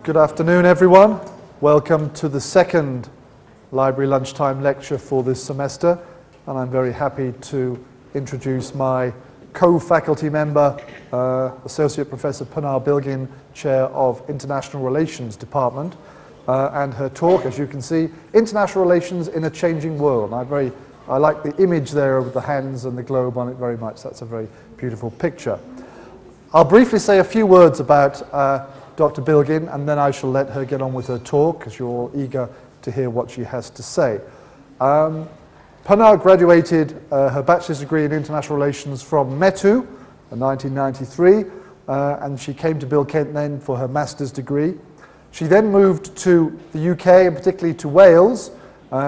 Good afternoon, everyone. Welcome to the second Library Lunchtime lecture for this semester, and I'm very happy to introduce my co-faculty member, Associate Professor Pınar Bilgin, Chair of International Relations Department, and her talk, as you can see, International Relations in a Changing World. I like the image there of the hands and the globe on it very much. That's a very beautiful picture. I'll briefly say a few words about Dr. Bilgin, and then I shall let her get on with her talk, because you're all eager to hear what she has to say. Pınar graduated her bachelor's degree in international relations from METU in 1993, and she came to Bilkent then for her master's degree. She then moved to the UK, and particularly to Wales.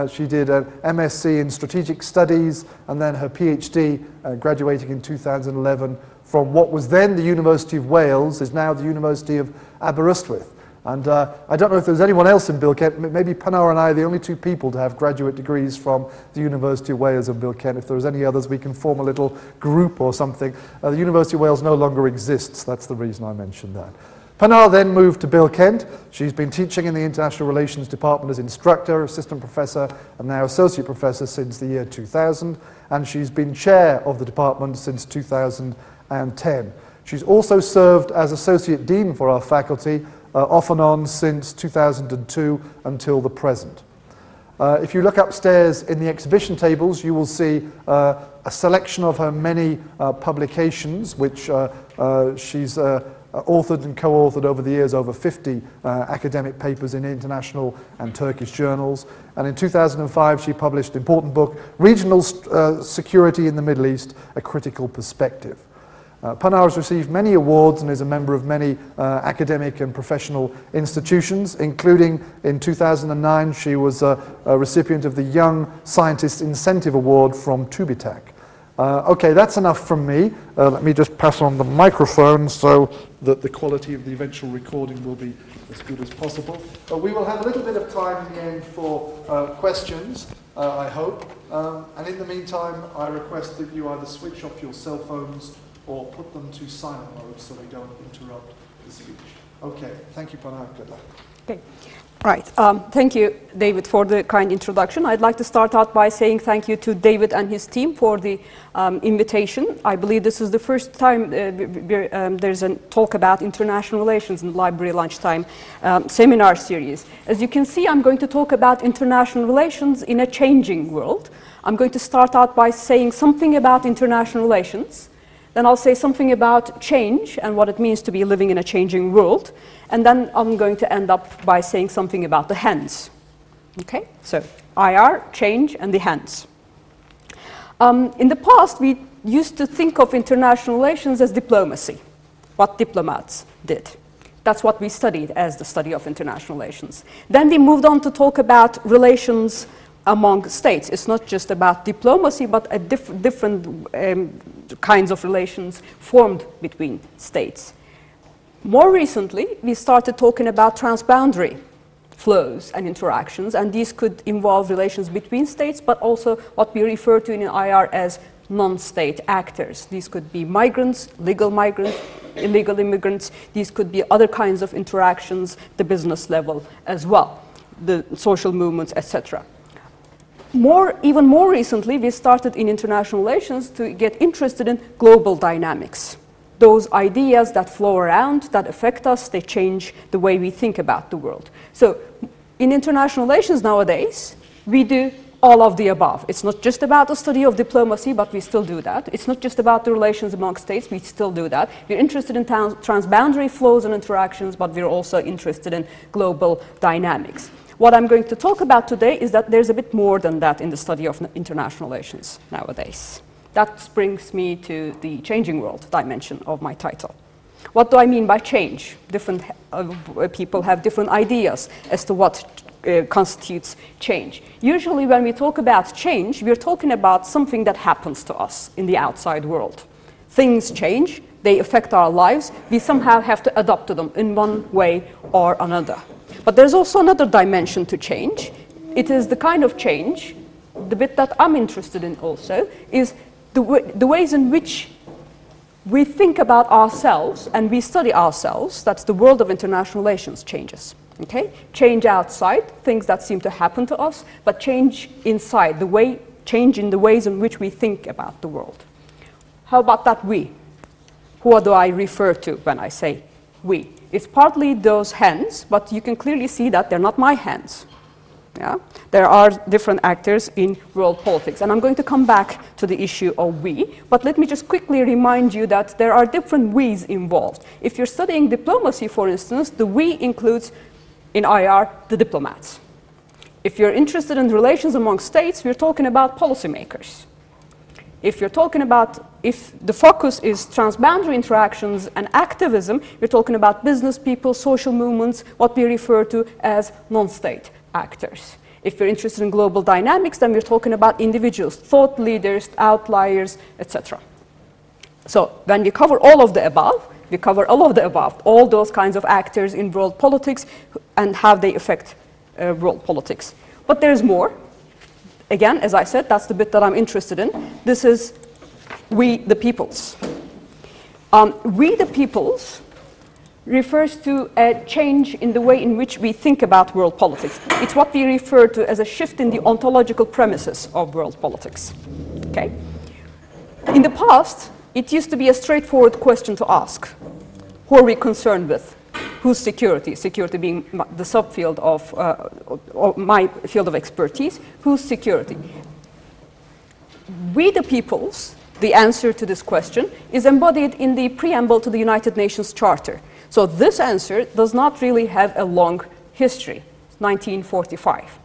She did an MSc in strategic studies, and then her PhD, graduating in 2011 from what was then the University of Wales, is now the University of Aberystwyth. And I don't know if there's anyone else in Bilkent. Maybe Pınar and I are the only two people to have graduate degrees from the University of Wales and Bilkent. If there's any others, we can form a little group or something. The University of Wales no longer exists. That's the reason I mentioned that. Pınar then moved to Bilkent. She's been teaching in the International Relations Department as instructor, assistant professor, and now associate professor since the year 2000. And she's been chair of the department since 2010. She's also served as associate dean for our faculty, off and on since 2002 until the present. If you look upstairs in the exhibition tables, you will see a selection of her many publications, which she's authored and co-authored over the years, over 50 academic papers in international and Turkish journals. And in 2005, she published an important book, Regional Security in the Middle East, A Critical Perspective. Pınar has received many awards and is a member of many academic and professional institutions, including in 2009 she was a recipient of the Young Scientist Incentive Award from TÜBİTAK. Okay, that's enough from me. Let me just pass on the microphone so that the quality of the eventual recording will be as good as possible. We will have a little bit of time in the end for questions, I hope. And in the meantime, I request that you either switch off your cell phones or put them to silent mode so they don't interrupt the speech. Okay, thank you, Pınar. Good luck. Okay. Right. Thank you, David, for the kind introduction. I'd like to start out by saying thank you to David and his team for the invitation. I believe this is the first time there's a talk about international relations in the Library Lunchtime seminar series. As you can see, I'm going to talk about international relations in a changing world. I'm going to start out by saying something about international relations. Then I'll say something about change and what it means to be living in a changing world. And then I'm going to end up by saying something about the hands. Okay, so IR, change, and the hands. In the past, we used to think of international relations as diplomacy, what diplomats did. That's what we studied as the study of international relations. Then we moved on to talk about relations among states. It's not just about diplomacy, but a different kinds of relations formed between states. More recently, we started talking about transboundary flows and interactions, and these could involve relations between states, but also what we refer to in IR as non-state actors. These could be migrants, legal migrants, illegal immigrants. These could be other kinds of interactions, the business level as well, the social movements, etc. Even more recently, we started in international relations to get interested in global dynamics. Those ideas that flow around, that affect us, they change the way we think about the world. So in international relations nowadays, we do all of the above. It's not just about the study of diplomacy, but we still do that. It's not just about the relations among states, we still do that. We're interested in transboundary flows and interactions, but we're also interested in global dynamics. What I'm going to talk about today is that there's a bit more than that in the study of international relations nowadays. That brings me to the changing world dimension of my title. What do I mean by change? Different people have different ideas as to what constitutes change. Usually when we talk about change, we're talking about something that happens to us in the outside world. Things change, they affect our lives, we somehow have to adapt to them in one way or another. But there's also another dimension to change. It is the kind of change, the bit that I'm interested in also, is the ways in which we think about ourselves and we study ourselves, that's the world of international relations changes. Okay? Change outside, things that seem to happen to us, but change inside, change in the ways in which we think about the world. How about that we? Who do I refer to when I say we? It's partly those hands, but you can clearly see that they're not my hands. Yeah? There are different actors in world politics, and I'm going to come back to the issue of we, but let me just quickly remind you that there are different we's involved. If you're studying diplomacy, for instance, the we includes, in IR, the diplomats. If you're interested in relations among states, we're talking about policymakers. If you're talking about, if the focus is transboundary interactions and activism, we're talking about business people, social movements, what we refer to as non-state actors. If you're interested in global dynamics, then we're talking about individuals, thought leaders, outliers, etc. So when we cover all of the above, we cover all of the above, all those kinds of actors in world politics and how they affect world politics. But there's more. Again, as I said, that's the bit that I'm interested in. This is we the peoples. We the peoples refers to a change in the way in which we think about world politics. It's what we refer to as a shift in the ontological premises of world politics. Okay? In the past, it used to be a straightforward question to ask. Who are we concerned with? Whose security? Security being the subfield of my field of expertise. Whose security? We the peoples, the answer to this question, is embodied in the preamble to the United Nations Charter. So this answer does not really have a long history, 1945.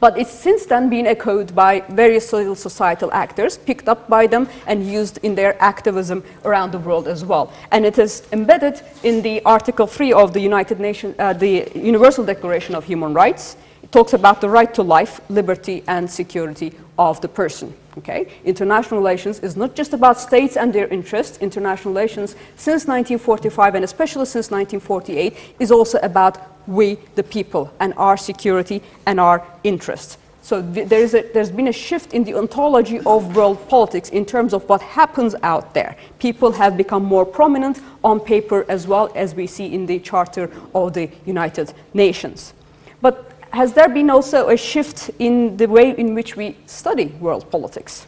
But it's since then been echoed by various civil societal actors, picked up by them and used in their activism around the world as well. And it is embedded in the Article 3 of the United Nations, the Universal Declaration of Human Rights. It talks about the right to life, liberty, and security of the person. Okay? International relations is not just about states and their interests. International relations since 1945 and especially since 1948 is also about we, the people, and our security and our interests. So there's been a shift in the ontology of world politics in terms of what happens out there. People have become more prominent on paper as well as we see in the Charter of the United Nations. But has there been also a shift in the way in which we study world politics?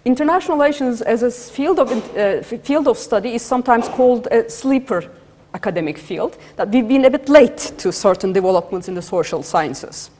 International relations as a field of study is sometimes called a sleeper academic field, that we've been a bit late to certain developments in the social sciences.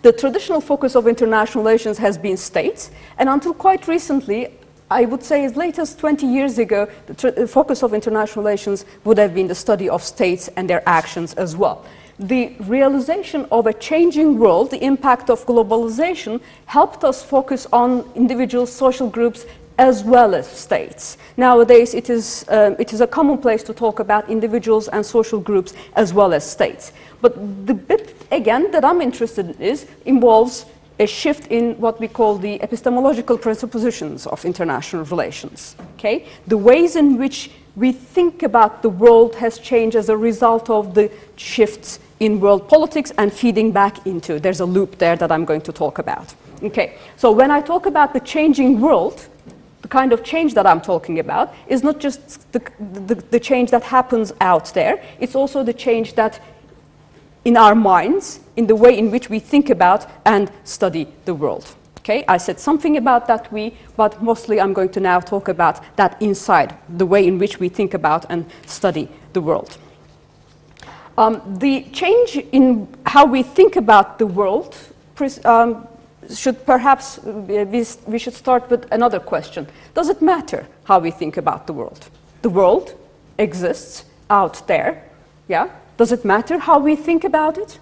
The traditional focus of international relations has been states, and until quite recently, I would say as late as 20 years ago, the focus of international relations would have been the study of states and their actions as well. The realization of a changing world, the impact of globalization, helped us focus on individuals, social groups, as well as states. Nowadays, it is a commonplace to talk about individuals and social groups as well as states. But the bit, again, that I'm interested in involves a shift in what we call the epistemological presuppositions of international relations. Okay? The ways in which we think about the world has changed as a result of the shifts in world politics and feeding back into. There's a loop there that I'm going to talk about. Okay, so when I talk about the changing world, the kind of change that I'm talking about is not just the change that happens out there, it's also the change that in our minds, in the way in which we think about and study the world. Okay, I said something about that but mostly I'm going to now talk about that inside, the way in which we think about and study the world. The change in how we think about the world should perhaps, we should start with another question. Does it matter how we think about the world? The world exists out there, yeah? Does it matter how we think about it?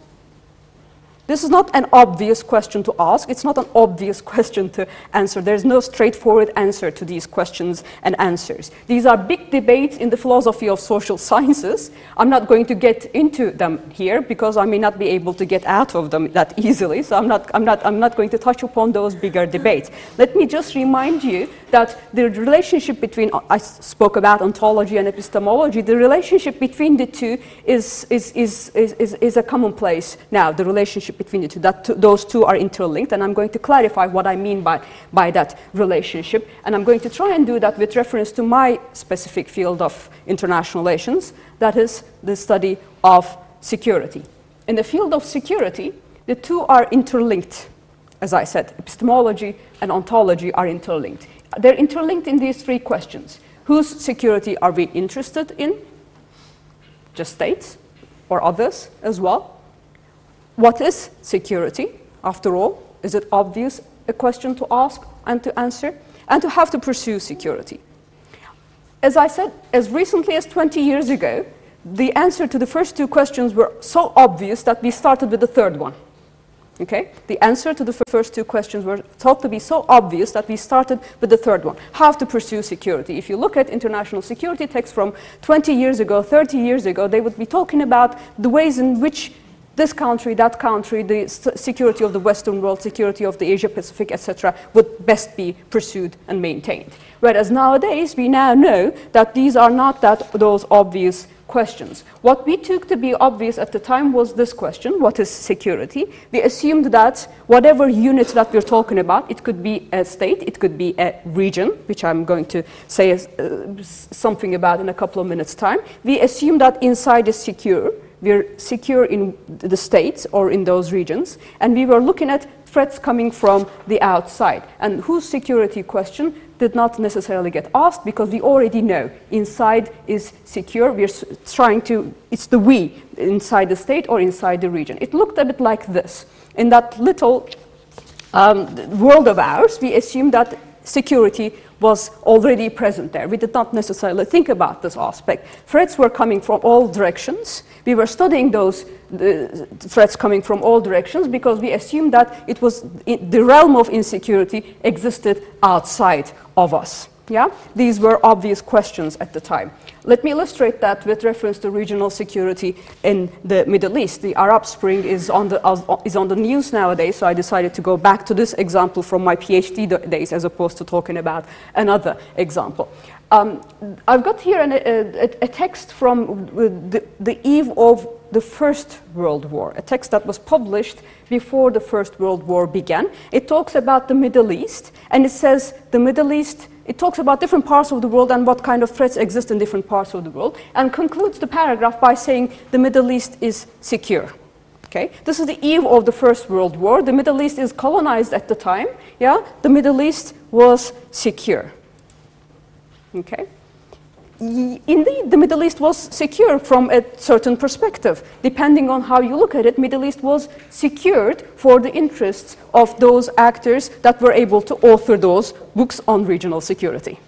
This is not an obvious question to ask. It's not an obvious question to answer. There's no straightforward answer to these questions and answers. These are big debates in the philosophy of social sciences. I'm not going to get into them here because I may not be able to get out of them that easily. So I'm not going to touch upon those bigger debates. Let me just remind you that the relationship between, I spoke about ontology and epistemology, the relationship between the two is a commonplace now, the relationship relationship between the two, that those two are interlinked, and I'm going to clarify what I mean by that relationship, and I'm going to try and do that with reference to my specific field of international relations, that is the study of security. In the field of security, the two are interlinked. As I said, epistemology and ontology are interlinked. They're interlinked in these three questions. Whose security are we interested in? Just states or others as well? What is security, after all? Is it obvious a question to ask and to answer? And to have to pursue security. As I said, as recently as 20 years ago, the answer to the first two questions were so obvious that we started with the third one. Okay? The answer to the first two questions were thought to be so obvious that we started with the third one, how to pursue security. If you look at international security texts from 20 years ago, 30 years ago, they would be talking about the ways in which this country, that country, the security of the Western world, security of the Asia-Pacific, etc., would best be pursued and maintained. Whereas nowadays, we now know that these are not those obvious questions. What we took to be obvious at the time was this question: what is security? We assumed that whatever unit that we're talking about, it could be a state, it could be a region, which I'm going to say something about in a couple of minutes' time. We assume that inside is secure. We're secure in the states or in those regions, and we were looking at threats coming from the outside. And whose security question did not necessarily get asked, because we already know inside is secure. We're trying to, it's the we inside the state or inside the region. It looked a bit like this. In that little world of ours, we assumed that security was already present there. We did not necessarily think about this aspect. Threats were coming from all directions. We were studying those threats coming from all directions because we assumed that it was the realm of insecurity existed outside of us. Yeah? These were obvious questions at the time. Let me illustrate that with reference to regional security in the Middle East. The Arab Spring is on the news nowadays, so I decided to go back to this example from my PhD days as opposed to talking about another example. I've got here a text from the eve of the First World War, a text that was published before the First World War began. It talks about the Middle East, and it says the Middle East, it talks about different parts of the world and what kind of threats exist in different parts of the world, and concludes the paragraph by saying the Middle East is secure. Okay? This is the eve of the First World War. The Middle East is colonized at the time. Yeah? The Middle East was secure. Okay? Indeed, the Middle East was secure from a certain perspective. Depending on how you look at it, Middle East was secured for the interests of those actors that were able to author those books on regional security.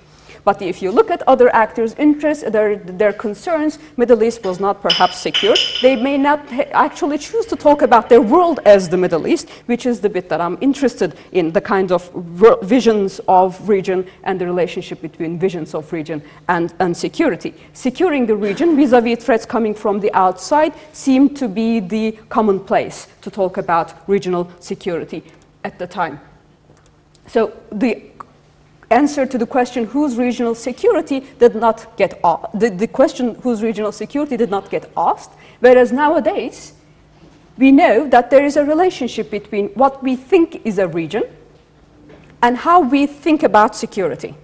But if you look at other actors' interests, their concerns, Middle East was not perhaps secure. They may not actually choose to talk about their world as the Middle East, which is the bit that I'm interested in, the kind of visions of region and the relationship between visions of region and security. Securing the region vis-a-vis threats coming from the outside seemed to be the commonplace to talk about regional security at the time. So the answer to the question whose regional security did not get the question whose regional security did not get asked, whereas nowadays we know that there is a relationship between what we think is a region and how we think about security.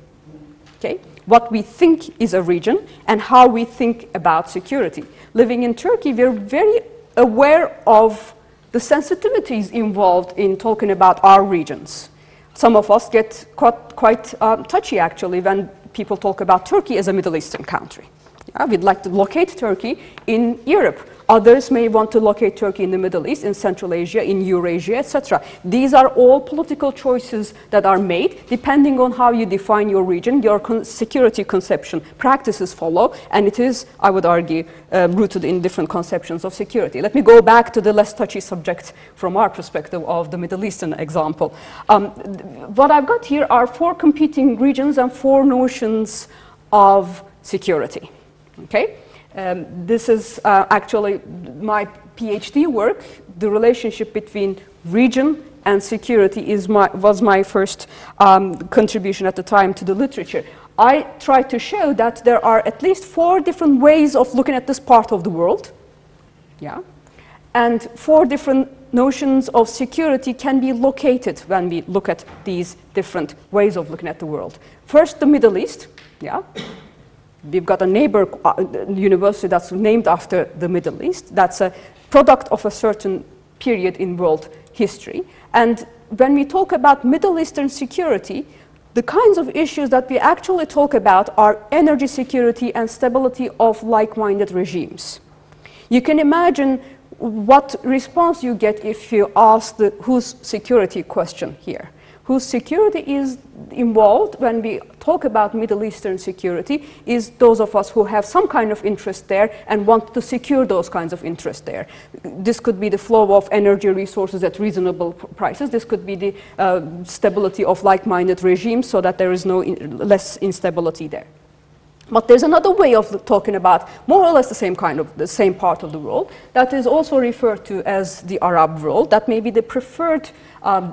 Okay? What we think is a region and how we think about security. Living in Turkey, we're very aware of the sensitivities involved in talking about our regions. Some of us get quite touchy, actually, when people talk about Turkey as a Middle Eastern country. Yeah, we'd like to locate Turkey in Europe. Others may want to locate Turkey in the Middle East, in Central Asia, in Eurasia, etc. These are all political choices that are made depending on how you define your region, your security conception. Practices follow, and it is, I would argue, rooted in different conceptions of security. Let me go back to the less touchy subject from our perspective of the Middle Eastern example. What I've got here are 4 competing regions and 4 notions of security. Okay? This is actually my PhD work. The relationship between region and security was my first contribution at the time to the literature. I tried to show that there are at least 4 different ways of looking at this part of the world, yeah, and 4 different notions of security can be located when we look at these different ways of looking at the world. First, the Middle East. Yeah. We've got a neighbor university that's named after the Middle East. That's a product of a certain period in world history. And when we talk about Middle Eastern security, the kinds of issues that we actually talk about are energy security and stability of like-minded regimes. You can imagine what response you get if you ask the whose security question here. Whose security is involved when we talk about Middle Eastern security is those of us who have some kind of interest there and want to secure those kinds of interests there. This could be the flow of energy resources at reasonable prices. This could be the stability of like-minded regimes so that there is less instability there. But there's another way of talking about more or less the same part of the world that is also referred to as the Arab world. That may be the preferred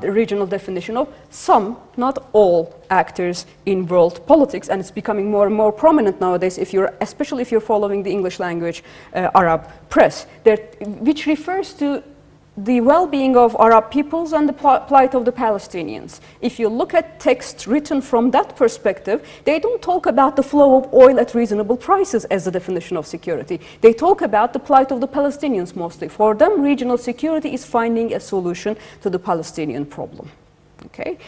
regional definition of some, not all, actors in world politics, and it's becoming more and more prominent nowadays, especially if you're following the English language Arab press, which refers to the well-being of Arab peoples and the plight of the Palestinians. If you look at texts written from that perspective, they don't talk about the flow of oil at reasonable prices as the definition of security. They talk about the plight of the Palestinians mostly. For them, regional security is finding a solution to the Palestinian problem. Okay?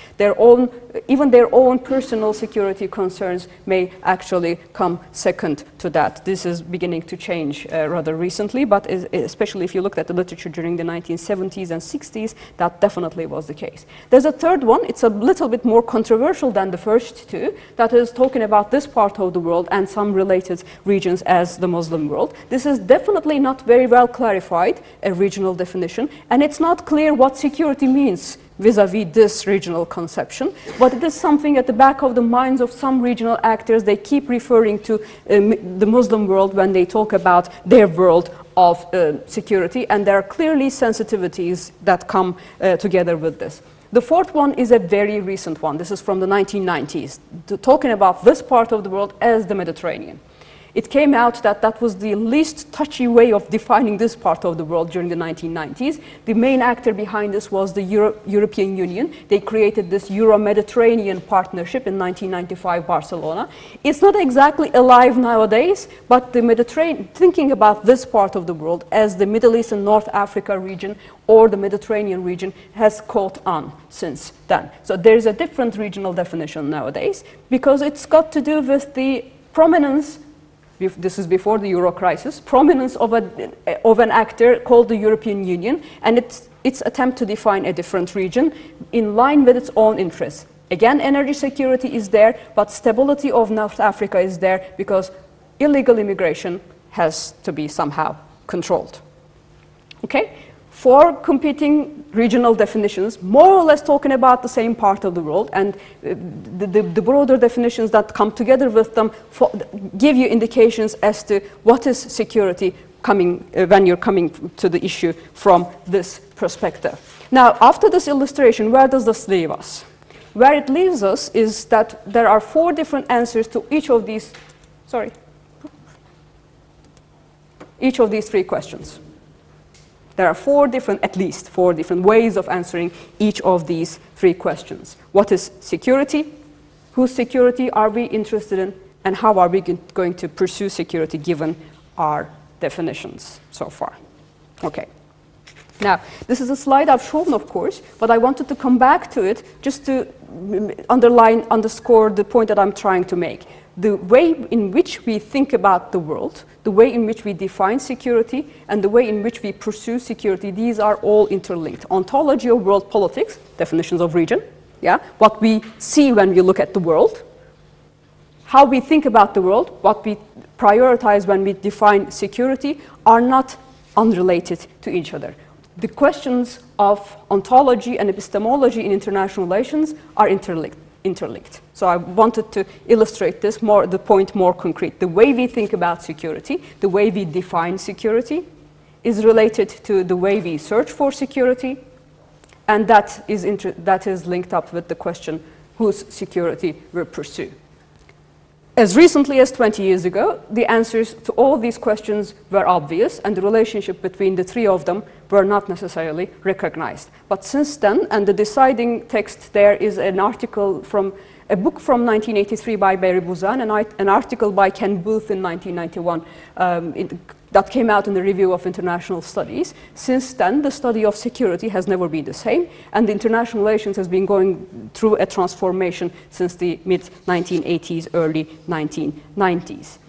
Even their own personal security concerns may actually come second to that. This is beginning to change rather recently, but especially if you looked at the literature during the 1970s and 60s, that definitely was the case. There's a third one. It's a little bit more controversial than the first two, that is talking about this part of the world and some related regions as the Muslim world. This is definitely not very well clarified, a regional definition, and it's not clear what security means vis-à-vis this regional conception, but it is something at the back of the minds of some regional actors. They keep referring to the Muslim world when they talk about their world of security, and there are clearly sensitivities that come together with this. The fourth one is a very recent one. This is from the 1990s, talking about this part of the world as the Mediterranean. It came out that that was the least touchy way of defining this part of the world during the 1990s. The main actor behind this was the European Union. They created this Euro-Mediterranean partnership in 1995 Barcelona. It's not exactly alive nowadays, but the Mediterranean, thinking about this part of the world as the Middle East and North Africa region or the Mediterranean region has caught on since then. So there's a different regional definition nowadays because it's got to do with the prominence. This is before the Euro crisis, prominence of an actor called the European Union, and its attempt to define a different region in line with its own interests. Again, energy security is there, but stability of North Africa is there because illegal immigration has to be somehow controlled. Okay? Four competing regional definitions, more or less talking about the same part of the world, and the broader definitions that come together with them give you indications as to what is security when you're coming to the issue from this perspective. Now, after this illustration, where does this leave us? Where it leaves us is that there are four different answers to each of these three questions. There are at least four different ways of answering each of these three questions. What is security? Whose security are we interested in? And how are we going to pursue security given our definitions so far? Okay. Now, this is a slide I've shown, of course, but I wanted to come back to it just to underscore the point that I'm trying to make. The way in which we think about the world, the way in which we define security, and the way in which we pursue security, these are all interlinked. Ontology of world politics, definitions of region, yeah, what we see when we look at the world, how we think about the world, what we prioritize when we define security, are not unrelated to each other. The questions of ontology and epistemology in international relations are interlinked. So I wanted to illustrate this the point more concrete. The way we think about security, the way we define security, is related to the way we search for security, and that is linked up with the question whose security we pursue. As recently as 20 years ago, the answers to all these questions were obvious, and the relationship between the three of them were not necessarily recognized. But since then, and the deciding text there is an article from a book from 1983 by Barry Buzan, an article by Ken Booth in 1991 that came out in the Review of International Studies. Since then, the study of security has never been the same, and the international relations has been going through a transformation since the mid-1980s, early 1990s.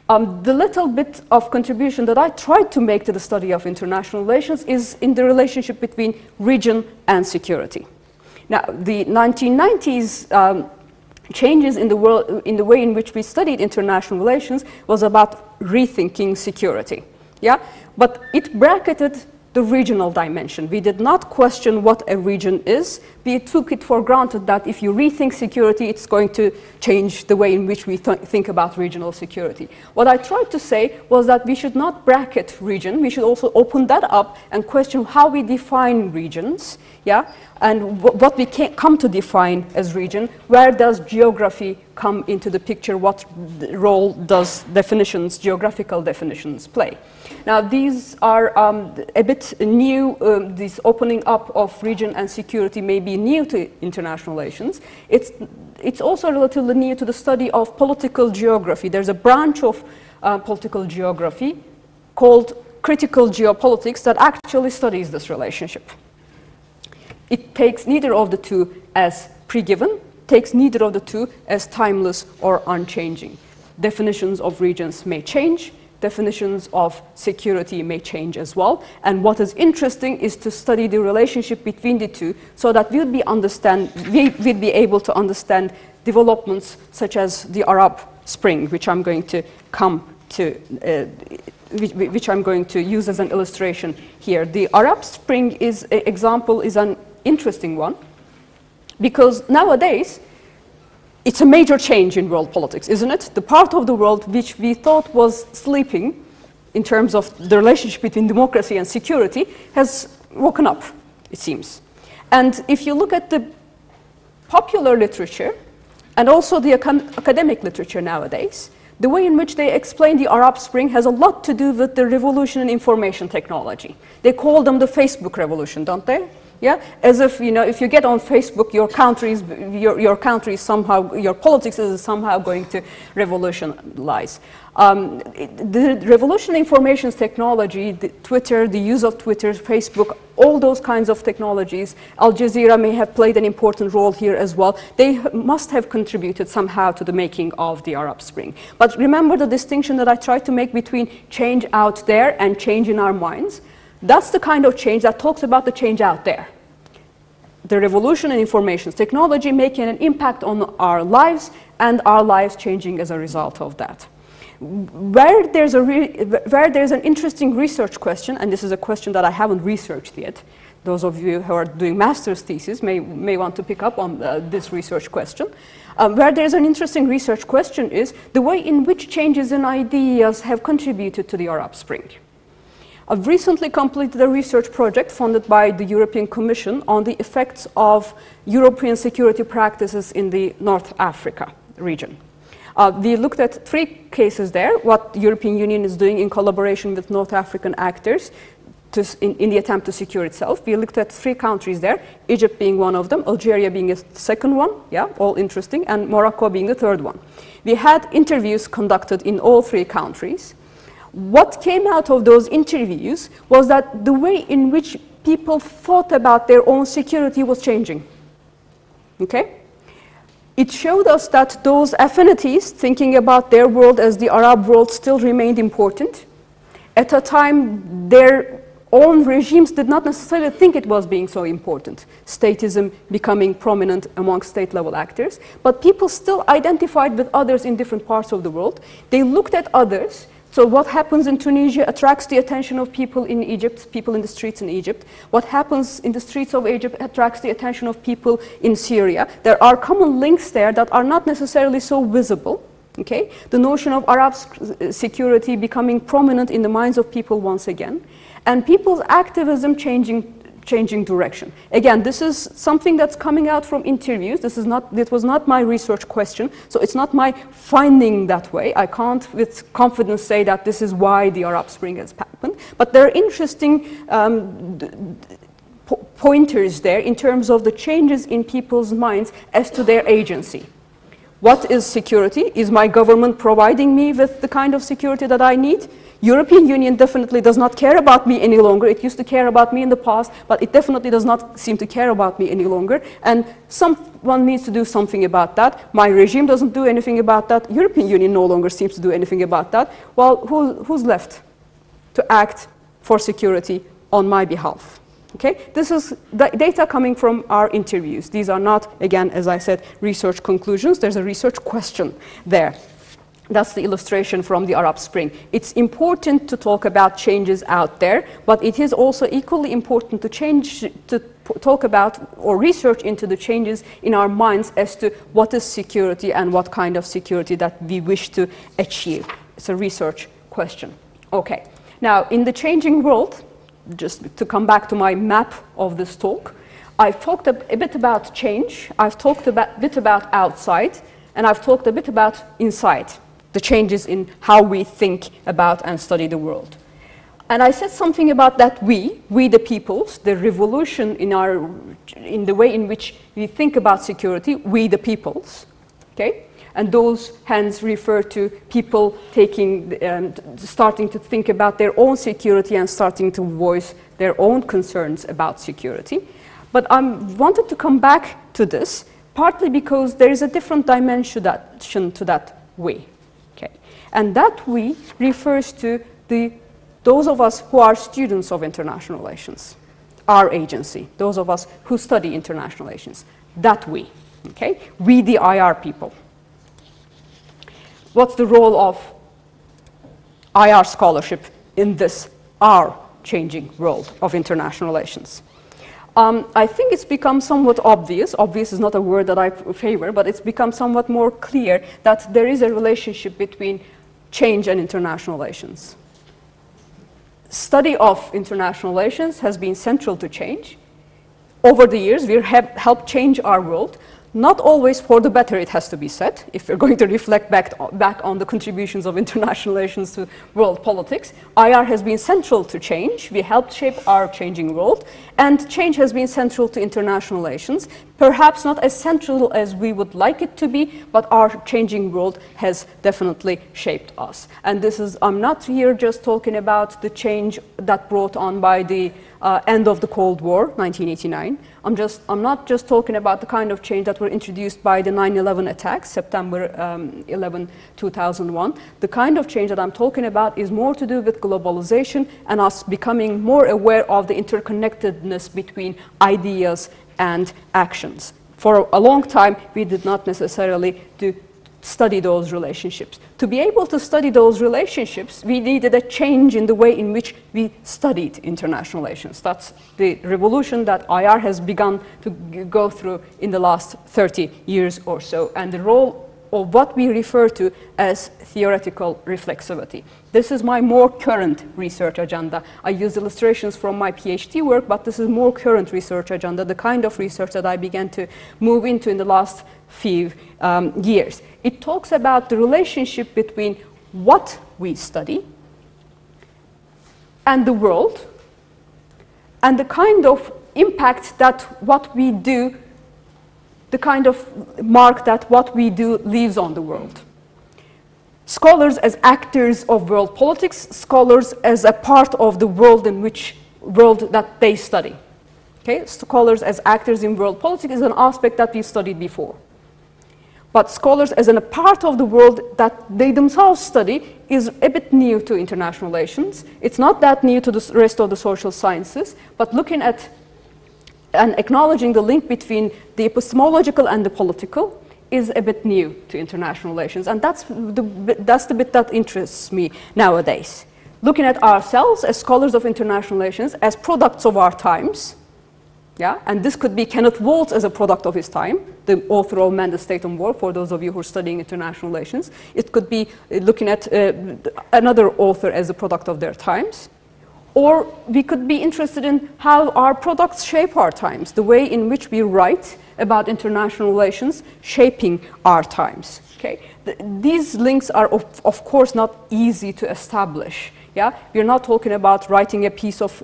The little bit of contribution that I tried to make to the study of international relations is in the relationship between region and security. Now, the 1990s changes in the world, in the way in which we studied international relations, was about rethinking security. Yeah, but it bracketed the regional dimension. We did not question what a region is. We took it for granted that if you rethink security, it's going to change the way in which we think about regional security. What I tried to say was that we should not bracket region. We should also open that up and question how we define regions, yeah, and what we come to define as region. Where does geography come into the picture? What role does definitions, geographical definitions, play? Now, these are a bit new. This opening up of region and security may be new to international relations. It's also relatively new to the study of political geography. There's a branch of political geography called critical geopolitics that actually studies this relationship. It takes neither of the two as pre-given, takes neither of the two as timeless or unchanging. Definitions of regions may change, definitions of security may change as well. And what is interesting is to study the relationship between the two so that we'd be able to understand developments such as the Arab Spring, which I'm going to which I'm going to use as an illustration here. The Arab Spring is an interesting one because nowadays it's a major change in world politics, isn't it? The part of the world which we thought was sleeping in terms of the relationship between democracy and security has woken up, it seems. And if you look at the popular literature and also the academic literature nowadays, the way in which they explain the Arab Spring has a lot to do with the revolution in information technology. They call them the Facebook revolution, don't they? Yeah, as if, you know, if you get on Facebook, your country is somehow, your politics is somehow going to revolutionize. The revolution in information technology, Twitter, the use of Twitter, Facebook, all those kinds of technologies, Al Jazeera may have played an important role here as well. They must have contributed somehow to the making of the Arab Spring. But remember the distinction that I tried to make between change out there and change in our minds. That's the kind of change that talks about the change out there. The revolution in information technology making an impact on our lives and our lives changing as a result of that. Where there's an interesting research question, and this is a question that I haven't researched yet, those of you who are doing master's thesis may want to pick up on this research question. Where there's an interesting research question is the way in which changes in ideas have contributed to the Arab Spring. I've recently completed a research project funded by the European Commission on the effects of European security practices in the North Africa region. We looked at 3 cases there, what the European Union is doing in collaboration with North African actors in the attempt to secure itself. We looked at 3 countries there, Egypt being one of them, Algeria being a second one, yeah, all interesting, and Morocco being the third one. We had interviews conducted in all 3 countries. What came out of those interviews was that the way in which people thought about their own security was changing. Okay? It showed us that those affinities, thinking about their world as the Arab world, still remained important. At a time, their own regimes did not necessarily think it was being so important, statism becoming prominent among state-level actors, but people still identified with others in different parts of the world. They looked at others. So what happens in Tunisia attracts the attention of people in Egypt, people in the streets in Egypt. What happens in the streets of Egypt attracts the attention of people in Syria. There are common links there that are not necessarily so visible. Okay? The notion of Arab security becoming prominent in the minds of people once again. And people's activism changing changing direction. Again, this is something that's coming out from interviews. This was not my research question, so it's not my finding that way. I can't with confidence say that this is why the Arab Spring has happened, but there are interesting pointers there in terms of the changes in people's minds as to their agency. What is security? Is my government providing me with the kind of security that I need? European Union definitely does not care about me any longer. It used to care about me in the past, but it definitely does not seem to care about me any longer. And someone needs to do something about that. My regime doesn't do anything about that. European Union no longer seems to do anything about that. Well, who's left to act for security on my behalf? Okay, this is the data coming from our interviews. These are not, again, as I said, research conclusions. There's a research question there. That's the illustration from the Arab Spring. It's important to talk about changes out there, but it is also equally important to talk about or research into the changes in our minds as to what is security and what kind of security that we wish to achieve. It's a research question. Okay, now in the changing world, just to come back to my map of this talk, I've talked a bit about change, I've talked a bit about outside, and I've talked a bit about inside, the changes in how we think about and study the world. And I said something about that we the peoples, the revolution in the way in which we think about security, we the peoples, okay? And those hence refer to people starting to think about their own security and starting to voice their own concerns about security. But I wanted to come back to this, partly because there is a different dimension to that we. Okay? And that we refers to those of us who are students of international relations, our agency, those of us who study international relations, that we. Okay? We the IR people. What's the role of IR scholarship in this, our changing world of international relations? I think it's become somewhat obvious. Obvious is not a word that I favor, but it's become somewhat more clear that there is a relationship between change and international relations. Study of international relations has been central to change. Over the years, we have helped change our world. Not always for the better, it has to be said, if we're going to reflect back on the contributions of international relations to world politics. IR has been central to change. We helped shape our changing world, and change has been central to international relations. Perhaps not as central as we would like it to be, but our changing world has definitely shaped us. And this is, I'm not here just talking about the change that brought on by the end of the Cold War, 1989. I'm not just talking about the kind of change that were introduced by the 9/11 attacks, September 11, 2001. The kind of change that I'm talking about is more to do with globalization and us becoming more aware of the interconnectedness between ideas and actions. For a long time, we did not necessarily study those relationships. To be able to study those relationships, we needed a change in the way in which we studied international relations. That's the revolution that IR has begun to go through in the last 30 years or so, and the role of what we refer to as theoretical reflexivity. This is my more current research agenda. I use illustrations from my PhD work, but this is more current research agenda, the kind of research that I began to move into in the last few years. It talks about the relationship between what we study and the world, and the kind of impact that what we do, the kind of mark that what we do leaves on the world. Scholars as actors of world politics, scholars as a part of the world that they study. Okay? Scholars as actors in world politics is an aspect that we've studied before. But scholars as a part of the world that they themselves study is a bit new to international relations. It's not that new to the rest of the social sciences, but looking at and acknowledging the link between the epistemological and the political is a bit new to international relations. And that's the bit that interests me nowadays. Looking at ourselves as scholars of international relations, as products of our times. Yeah? And this could be Kenneth Waltz as a product of his time, the author of Man, the State and War, for those of you who are studying international relations. It could be looking at another author as a product of their times. Or we could be interested in how our products shape our times, the way in which we write about international relations shaping our times. Okay? These links are, of course, not easy to establish. Yeah? We're not talking about writing a piece of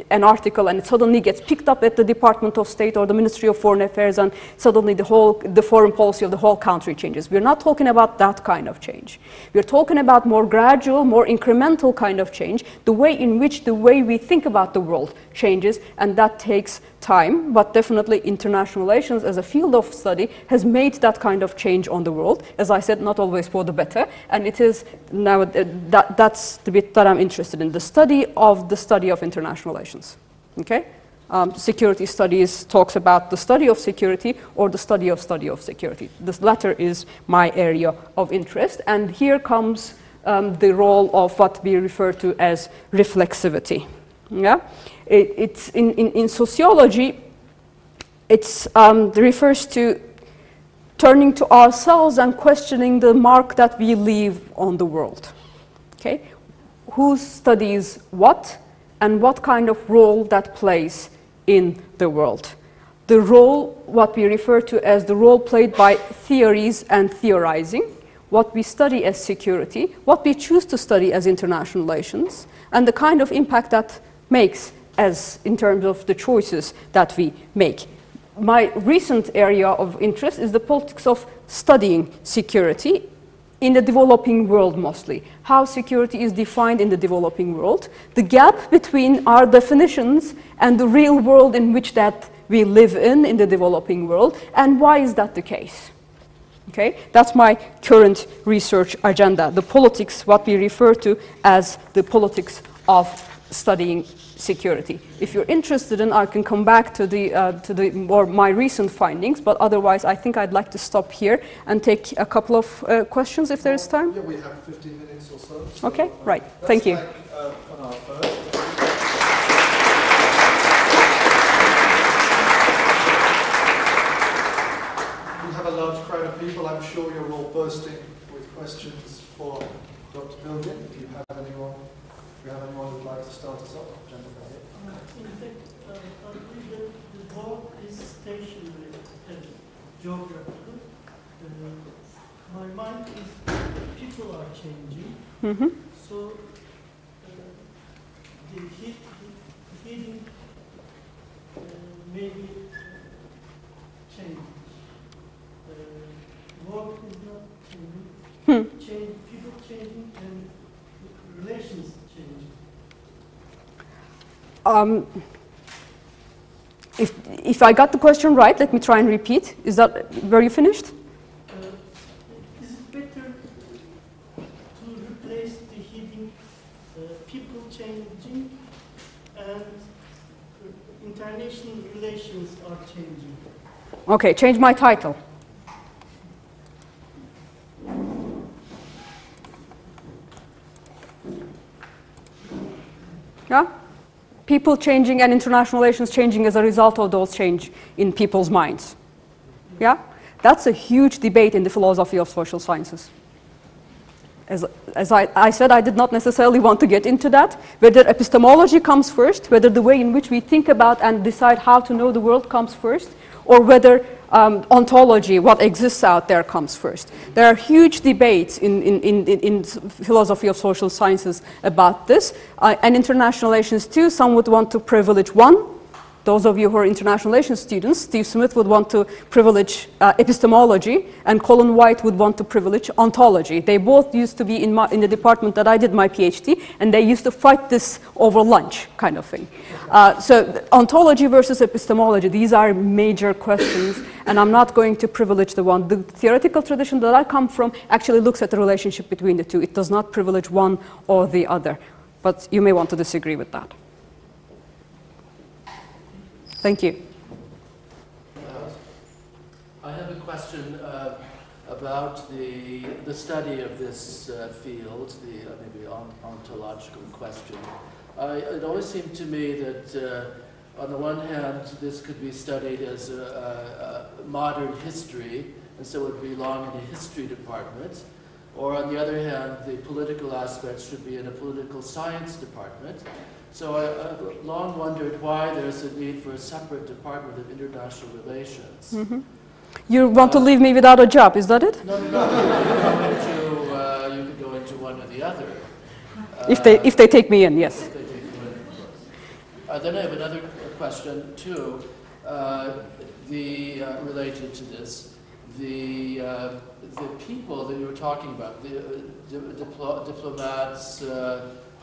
an article and it suddenly gets picked up at the Department of State or the Ministry of Foreign Affairs and suddenly the foreign policy of the whole country changes. We're not talking about that kind of change. We're talking about more gradual, more incremental kind of change, the way in which the way we think about the world changes, and that takes time, but definitely international relations as a field of study has made that kind of change on the world. As I said, not always for the better, and it is now that's the bit that I'm interested in, the study of international relations. Okay? Security studies talks about the study of security or the study of security. This latter is my area of interest, and here comes the role of what we refer to as reflexivity. Yeah? It's in sociology, it refers to turning to ourselves and questioning the mark that we leave on the world. Okay? Who studies what and what kind of role that plays in the world. The role, what we refer to as the role played by theories and theorizing, what we study as security, what we choose to study as international relations, and the kind of impact that makes as in terms of the choices that we make. My recent area of interest is the politics of studying security in the developing world mostly. How security is defined in the developing world, the gap between our definitions and the real world in which that we live in the developing world, and why is that the case? Okay, that's my current research agenda, the politics, what we refer to as the politics of studying security. If you're interested in, I can come back to my recent findings, but otherwise I think I'd like to stop here and take a couple of questions if there is time. Yeah, we have 15 minutes or so. Okay, right. Thank you. Pınar first. We have a large crowd of people. I'm sure you're all bursting with questions for Dr. Bilgin. If you have anyone who'd like to start us off. In fact, I believe that the world is stationary and geographical. My mind is people are changing. Mm-hmm. So the heating maybe change. Work is not changing. People changing and relations changing. If I got the question right, let me try and repeat. Were you finished? Is it better to replace the heading people changing and international relations are changing? Okay, change my title. Yeah? People changing and international relations changing as a result of those change in people's minds. Yeah? That's a huge debate in the philosophy of social sciences. As I said, I did not necessarily want to get into that, whether epistemology comes first, whether the way in which we think about and decide how to know the world comes first, or whether ontology, what exists out there, comes first. There are huge debates in philosophy of social sciences about this, and international relations too. Some would want to privilege one. Those of you who are international relations students, Steve Smith would want to privilege epistemology, and Colin White would want to privilege ontology. They both used to be in the department that I did my PhD, and they used to fight this over lunch, kind of thing. So ontology versus epistemology, these are major questions, and I'm not going to privilege the one. The theoretical tradition that I come from actually looks at the relationship between the two. It does not privilege one or the other, but you may want to disagree with that. Thank you. I have a question about the study of this field, the maybe ontological question. It always seemed to me that on the one hand, this could be studied as a modern history, and so it would belong in a history department. Or on the other hand, the political aspects should be in a political science department. So I've long wondered why there's a need for a separate Department of International Relations. You want to leave me without a job, is that it? No. You could go into one or the other. If they take me in, yes. If they take you in. Then I have another question too, related to this. The people that you were talking about, the diplomats,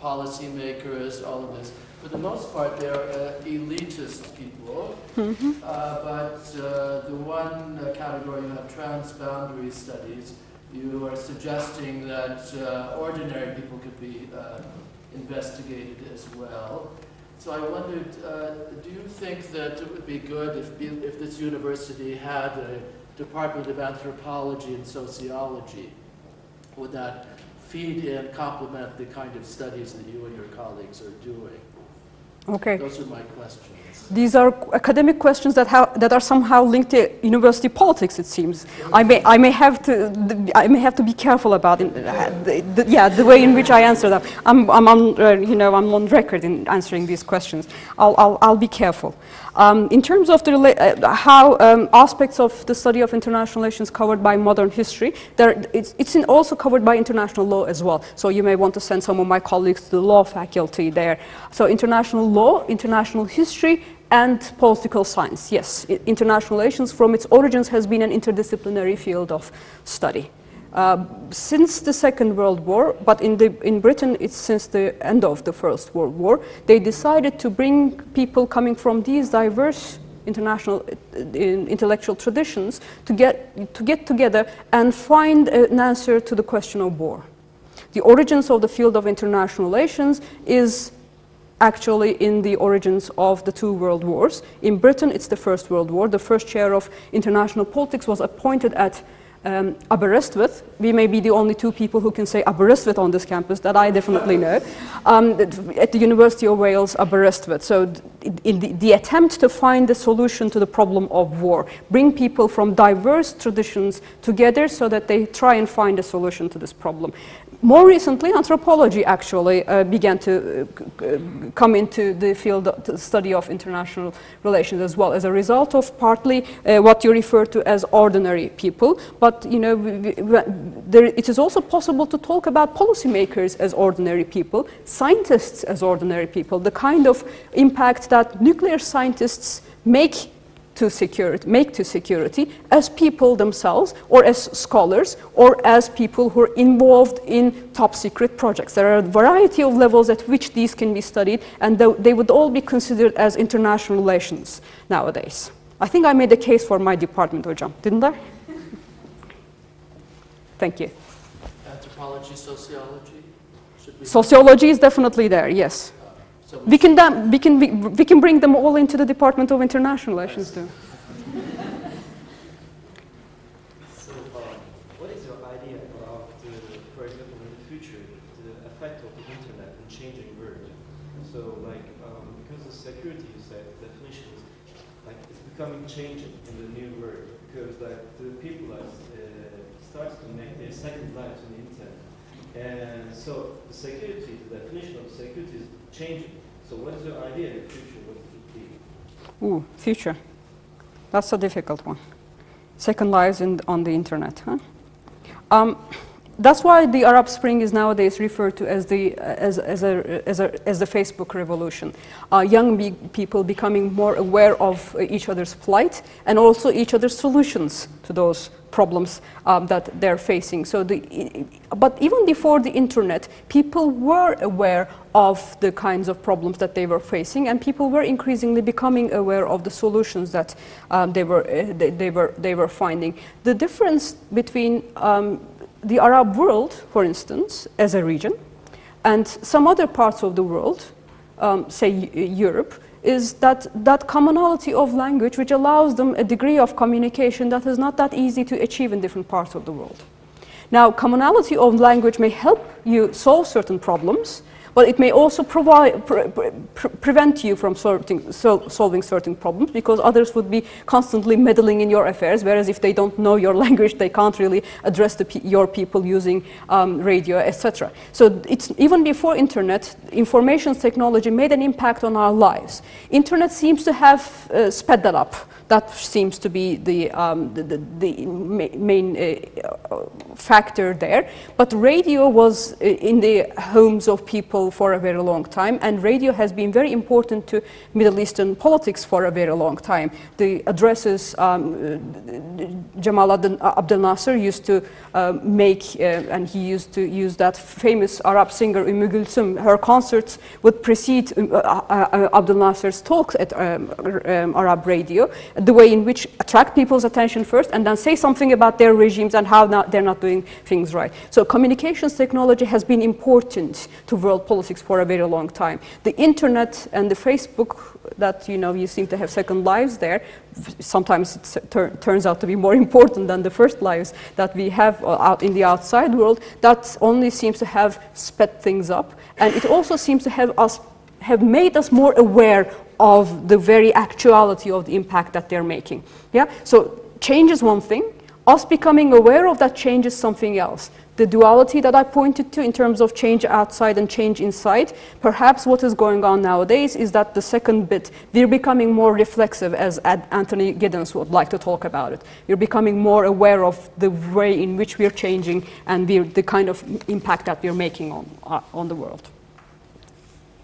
policymakers, all of this. For the most part, they're elitist people. But the one category you have transboundary studies. You are suggesting that ordinary people could be investigated as well. So I wondered, do you think that it would be good if this university had a Department of Anthropology and Sociology? Would that feed in, complement the kind of studies that you and your colleagues are doing? Okay. Those are my questions. These are academic questions that are somehow linked to university politics. It seems. I may have to be careful about it, the way in which I answer them. I'm on record in answering these questions. I'll be careful. In terms of how aspects of the study of international relations covered by modern history, it's also covered by international law as well. So you may want to send some of my colleagues to the law faculty there. So international law, international history, and political science. Yes, international relations from its origins has been an interdisciplinary field of study. Since the Second World War, but in Britain it's since the end of the First World War, they decided to bring people coming from these diverse international intellectual traditions to get together and find an answer to the question of war. The origins of the field of international relations is actually in the origins of the two world wars. In Britain, it's the First World War. The first chair of international politics was appointed at Aberystwyth. We may be the only two people who can say Aberystwyth on this campus that I definitely know. At the University of Wales, Aberystwyth. So in the attempt to find a solution to the problem of war, bring people from diverse traditions together so that they try and find a solution to this problem. More recently, anthropology actually began to come into the field of the study of international relations as well, as a result of partly what you refer to as ordinary people. But it is also possible to talk about policymakers as ordinary people, scientists as ordinary people, the kind of impact that nuclear scientists make to security as people themselves, or as scholars, or as people who are involved in top secret projects. There are a variety of levels at which these can be studied, and they would all be considered as international relations nowadays. I think I made a case for my department, hocam, didn't I? Thank you. Anthropology, sociology? Sociology is definitely there, yes. We can bring them all into the Department of International Relations too. So, what is your idea about, for example, in the future, the effect of the internet in changing world? So, because the security, you said, definition is it's becoming changing in the new world, because the people starts to make their second lives on the internet, and so the security, the definition of security is changing. So what is your idea in the future? What would it be? Ooh, future. That's a difficult one. Second lives on the internet, huh? That's why the Arab Spring is nowadays referred to as the Facebook revolution. Young people becoming more aware of each other's plight and also each other's solutions to those problems that they're facing. So but even before the internet, people were aware of the kinds of problems that they were facing, and people were increasingly becoming aware of the solutions that they were finding. The difference between the Arab world, for instance, as a region, and some other parts of the world, say Europe, is that commonality of language which allows them a degree of communication that is not that easy to achieve in different parts of the world. Now, commonality of language may help you solve certain problems, but it may also prevent you from solving certain problems, because others would be constantly meddling in your affairs, whereas if they don't know your language, they can't really address your people using radio, etc. So it's even before internet, information technology made an impact on our lives. Internet seems to have sped that up. That seems to be the main factor there. But radio was in the homes of people for a very long time, and radio has been very important to Middle Eastern politics for a very long time. The addresses Jamal Abdel Nasser used to make, and he used to use that famous Arab singer Gülsüm. Her concerts would precede Abdel Nasser's talks at Arab radio, the way in which attract people's attention first and then say something about their regimes and how they're not doing things right. So communications technology has been important to world politics for a very long time. The internet and the Facebook that you seem to have second lives there, sometimes it turns out to be more important than the first lives that we have out in the outside world. That only seems to have sped things up, and it also seems to have made us more aware of the very actuality of the impact that they're making. Yeah? So change is one thing. Us becoming aware of that change is something else. The duality that I pointed to in terms of change outside and change inside, perhaps what is going on nowadays is that the second bit, we're becoming more reflexive, as Anthony Giddens would like to talk about it. We're becoming more aware of the way in which we're changing and the kind of impact that we're making on the world.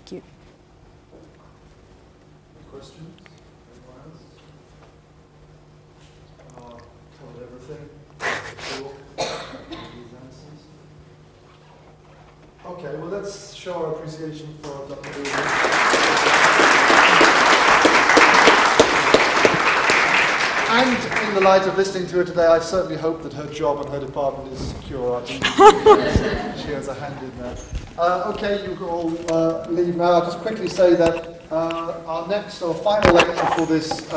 Thank you. Questions? Anyone else? Covered everything. Okay, well, let's show our appreciation for Dr. Bilgin. And in the light of listening to her today, I certainly hope that her job and her department is secure. I think she has a hand in that. Okay, you can all leave now. I'll just quickly say that our next or final lecture for this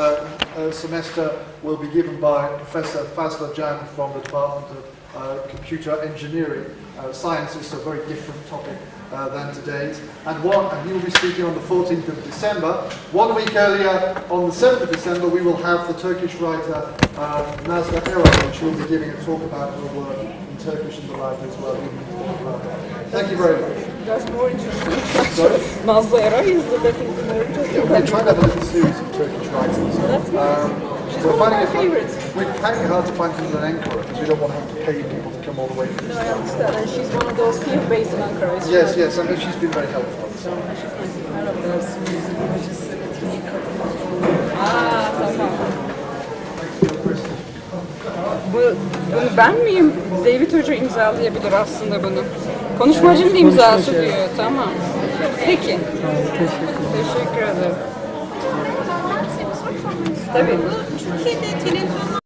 semester will be given by Professor Fazla Jan from the Department of Computer Engineering. Science is a very different topic than today's. And he will be speaking on the 14th of December. 1 week earlier, on the 7th of December, we will have the Turkish writer Nazlı Eray, which will be giving a talk about her work in Turkish in the library as well. Thank you very much. That's more interesting. Sorry? Nazlı Eray is definitely more interesting. Yeah, we're trying to have a little series of Turkish writers. That's nice. She's one of my favorites. We're finding it hard to find people in Ankara because we don't want to have to pay people to come all the way from this. No, I understand. And she's one of those few based in Ankara. Yes, yes. I mean, she's been very helpful. So. Tamam. Bunu ben miyim? David Hoca imzalayabilir aslında bunu. Konuşmacının imzası diyor. Tamam. Peki. Teşekkür ederim. Tabii. Türkiye'de televizyonlar